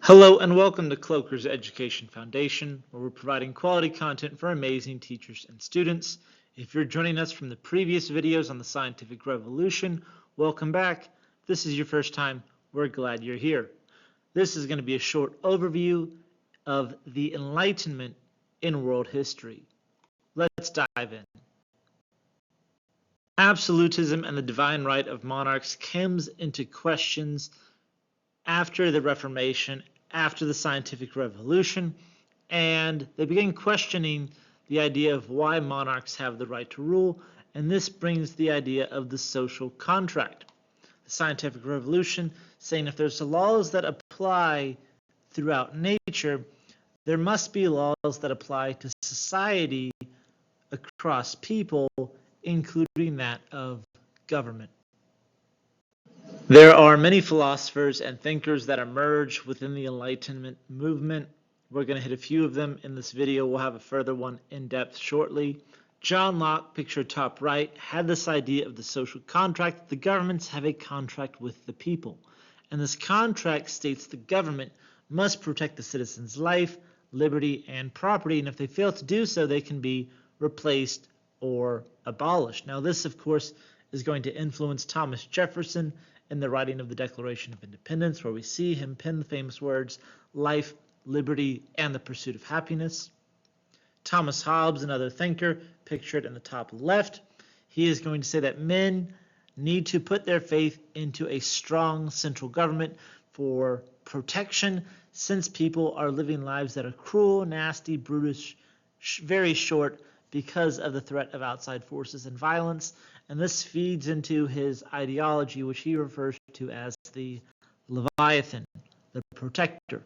Hello and welcome to Cloaker's Education Foundation, where we're providing quality content for amazing teachers and students. If you're joining us from the previous videos on the scientific revolution, welcome back. If this is your first time, we're glad you're here. This is going to be a short overview of the Enlightenment in world history. Let's dive in. Absolutism and the divine right of monarchs comes into questions after the Reformation, after the scientific revolution, and they begin questioning the idea of why monarchs have the right to rule, and this brings the idea of the social contract. The scientific revolution saying if there's laws that apply throughout nature, there must be laws that apply to society across people, including that of government. There are many philosophers and thinkers that emerge within the Enlightenment movement. We're going to hit a few of them in this video. We'll have a further one in depth shortly. John Locke, pictured top right, had this idea of the social contract. The governments have a contract with the people, and this contract states the government must protect the citizen's life, liberty, and property, and if they fail to do so, they can be replaced or abolished. Now, this, of course, is going to influence Thomas Jefferson in the writing of the Declaration of Independence, where we see him pen the famous words, life, liberty, and the pursuit of happiness. Thomas Hobbes, another thinker, pictured in the top left, he is going to say that men need to put their faith into a strong central government for protection, since people are living lives that are cruel, nasty, brutish, very short, because of the threat of outside forces and violence, and this feeds into his ideology, which he refers to as the Leviathan, the protector.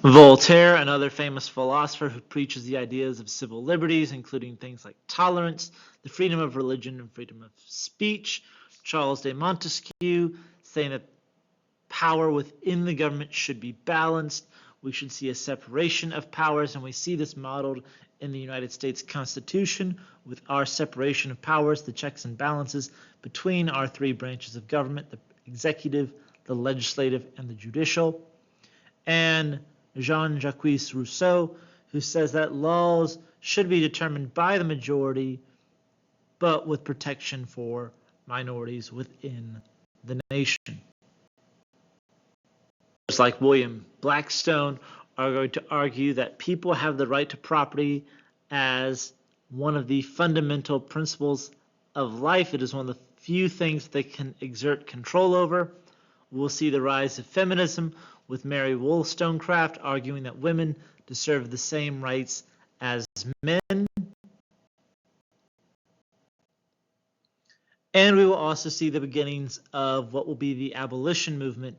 Voltaire, another famous philosopher who preaches the ideas of civil liberties, including things like tolerance, the freedom of religion, and freedom of speech. Charles de Montesquieu, saying that power within the government should be balanced. We should see a separation of powers, and we see this modeled in the United States Constitution with our separation of powers, the checks and balances between our three branches of government, the executive, the legislative, and the judicial. And Jean-Jacques Rousseau, who says that laws should be determined by the majority, but with protection for minorities within the nation. Like William Blackstone are going to argue that people have the right to property as one of the fundamental principles of life. It is one of the few things they can exert control over. We'll see the rise of feminism with Mary Wollstonecraft arguing that women deserve the same rights as men. And we will also see the beginnings of what will be the abolition movement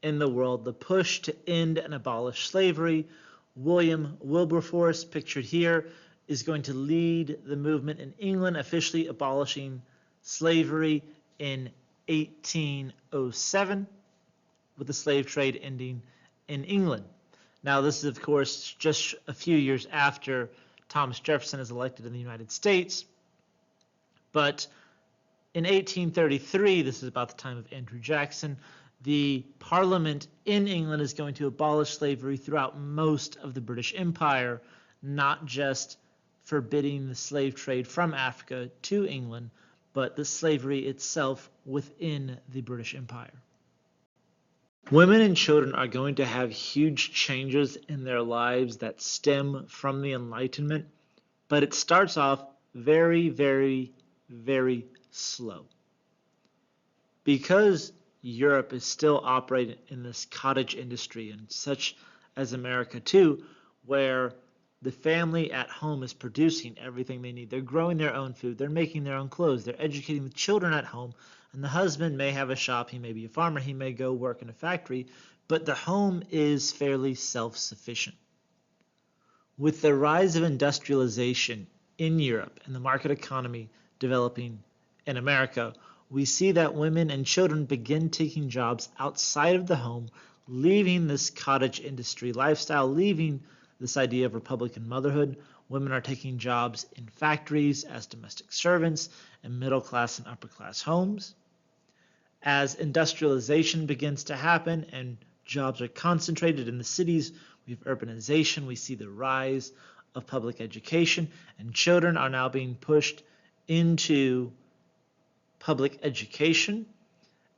in the world, the push to end and abolish slavery. William Wilberforce, pictured here, is going to lead the movement in England, officially abolishing slavery in 1807, with the slave trade ending in England. Now, this is, of course, just a few years after Thomas Jefferson is elected in the United States. But in 1833, this is about the time of Andrew Jackson, the Parliament in England is going to abolish slavery throughout most of the British Empire, not just forbidding the slave trade from Africa to England, but the slavery itself within the British Empire. Women and children are going to have huge changes in their lives that stem from the Enlightenment, but it starts off very, very, very slow. Because Europe is still operating in this cottage industry, and such as America too, where the family at home is producing everything they need. They're growing their own food, they're making their own clothes, they're educating the children at home, and the husband may have a shop, he may be a farmer, he may go work in a factory, but the home is fairly self-sufficient. With the rise of industrialization in Europe and the market economy developing in America, we see that women and children begin taking jobs outside of the home, leaving this cottage industry lifestyle, leaving this idea of Republican motherhood. Women are taking jobs in factories as domestic servants in middle class and upper class homes. As industrialization begins to happen and Jobs are concentrated in the cities. We have urbanization. We see the rise of public education, and children are now being pushed into public education.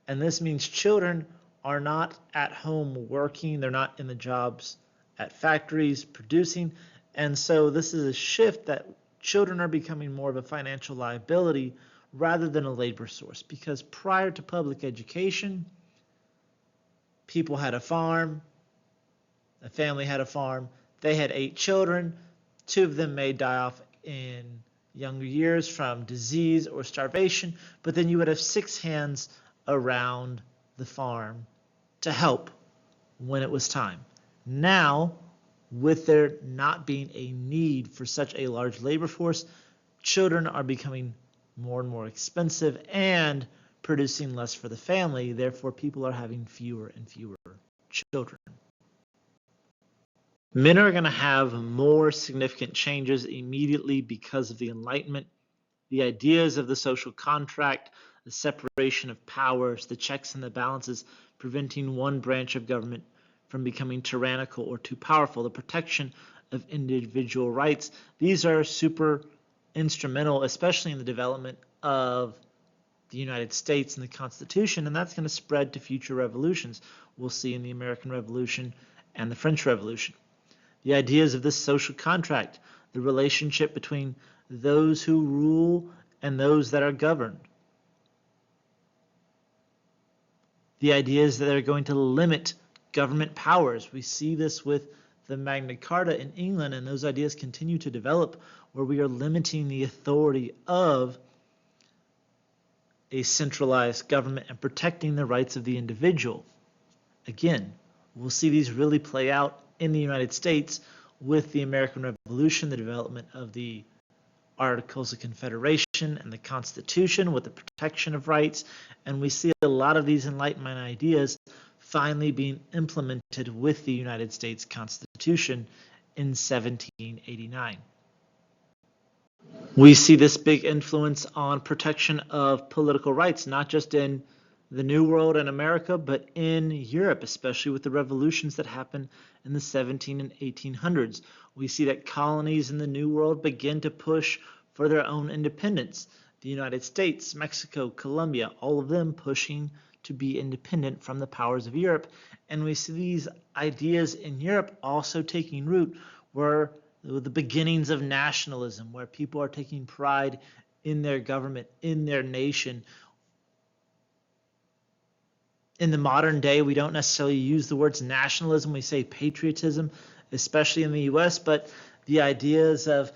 And this means children are not at home working. They're not in the jobs at factories producing. And so this is a shift that children are becoming more of a financial liability rather than a labor source. Because prior to public education, people had a farm, a family had a farm, they had 8 children, 2 of them may die off in younger years from disease or starvation, but then you would have 6 hands around the farm to help when it was time. Now, with there not being a need for such a large labor force, children are becoming more and more expensive and producing less for the family. Therefore, people are having fewer and fewer children. Men are going to have more significant changes immediately because of the Enlightenment. The ideas of the social contract, the separation of powers, the checks and the balances, preventing one branch of government from becoming tyrannical or too powerful, the protection of individual rights. These are super instrumental, especially in the development of the United States and the Constitution, and that's going to spread to future revolutions. We'll see in the American Revolution and the French Revolution. The ideas of this social contract, the relationship between those who rule and those that are governed. The ideas that are going to limit government powers. We see this with the Magna Carta in England, and those ideas continue to develop where we are limiting the authority of a centralized government and protecting the rights of the individual. Again, we'll see these really play out in the United States with the American Revolution, the development of the Articles of Confederation and the Constitution with the protection of rights, and we see a lot of these Enlightenment ideas finally being implemented with the United States Constitution in 1789. We see this big influence on protection of political rights, not just in the New World and America, but in Europe, especially with the revolutions that happened in the 17 and 1800s. We see that colonies in the New World begin to push for their own independence. The United States, Mexico, Colombia, all of them pushing to be independent from the powers of Europe. And we see these ideas in Europe also taking root, where the beginnings of nationalism, where people are taking pride in their government, in their nation. In the modern day, we don't necessarily use the words nationalism, we say patriotism, especially in the US, but the ideas of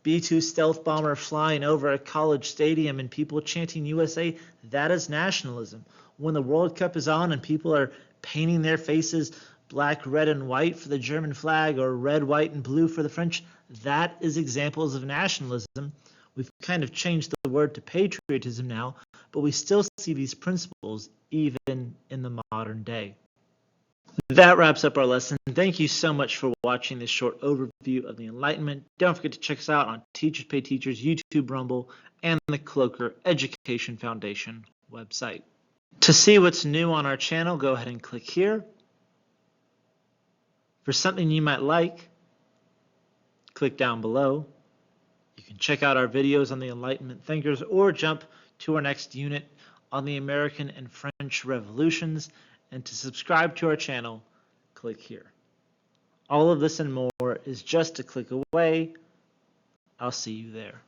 B-2 stealth bomber flying over a college stadium and people chanting USA, that is nationalism. When the World Cup is on and people are painting their faces black, red, and white for the German flag or red, white, and blue for the French, that is examples of nationalism. We've kind of changed the word to patriotism now, but we still see these principles even in the modern day. That wraps up our lesson. Thank you so much for watching this short overview of the Enlightenment. Don't forget to check us out on Teachers Pay Teachers, YouTube, Rumble, and the Cloaker Education Foundation website. To see what's new on our channel, go ahead and click here. For something you might like, click down below. You can check out our videos on the Enlightenment thinkers or jump to our next unit on the American and French revolutions. And to subscribe to our channel, click here. All of this and more is just a click away. I'll see you there.